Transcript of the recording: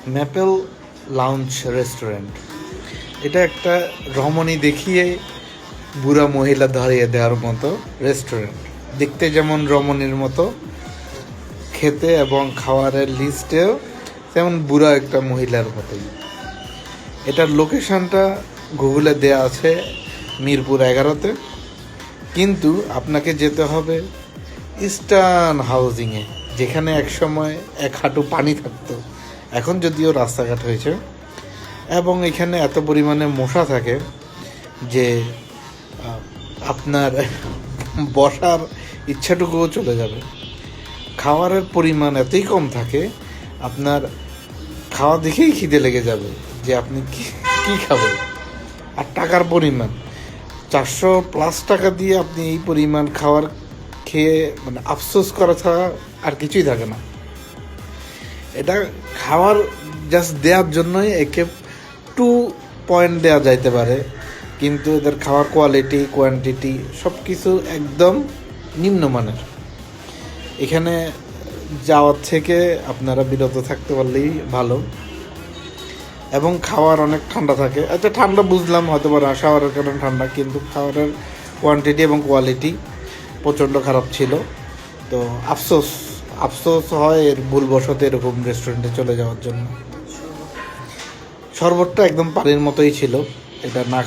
Maple lounge restaurant. এটা একটা রমণী দেখিয়ে বুড়া মহিলা ধরিয়ে দেওয়ার মতো রেস্টুরেন্ট। দেখতে যেমন রমণীর মতো, খেতে এবং খাবারের লিস্টেও তেমন বুড়া একটা মহিলার মতোই। এটার লোকেশনটা গুগলে দেয়া আছে মিরপুর 11-তে, কিন্তু আপনাকে যেতে হবে ইস্টার্ন হাউজিংয়ে, যেখানে একসময় এক হাঁটু পানি থাকতো, এখন যদিও রাস্তাঘাট হয়েছে। এবং এখানে এত পরিমাণে মশা থাকে যে আপনার বসার ইচ্ছাটুকুও চলে যাবে। খাবারের পরিমাণ এতই কম থাকে, আপনার খাওয়া দেখেই খিদে লেগে যাবে যে আপনি কি খাবেন। আর টাকার পরিমাণ 400+ টাকা দিয়ে আপনি এই পরিমাণ খাবার খেয়ে মানে আফসোস করা ছাড়া আর কিছুই থাকে না। এটা খাওয়ার জাস্ট দেওয়ার জন্যই একে 2 পয়েন্ট দেওয়া যাইতে পারে, কিন্তু এদের খাওয়ার কোয়ালিটি, কোয়ান্টিটি সব কিছু একদম নিম্নমানের। এখানে যাওয়ার থেকে আপনারা বিরত থাকতে পারলেই ভালো। এবং খাওয়ার অনেক ঠান্ডা থাকে। আচ্ছা, ঠান্ডা বুঝলাম, হয়তো বা শাওয়ারের কারণে ঠান্ডা, কিন্তু খাবারের কোয়ান্টিটি এবং কোয়ালিটি প্রচণ্ড খারাপ ছিল। তো আফসোস হয় এর ভুলবশত এরকম রেস্টুরেন্টে চলে যাওয়ার জন্য। শরবতটা একদম পানির মতোই ছিল, এটা না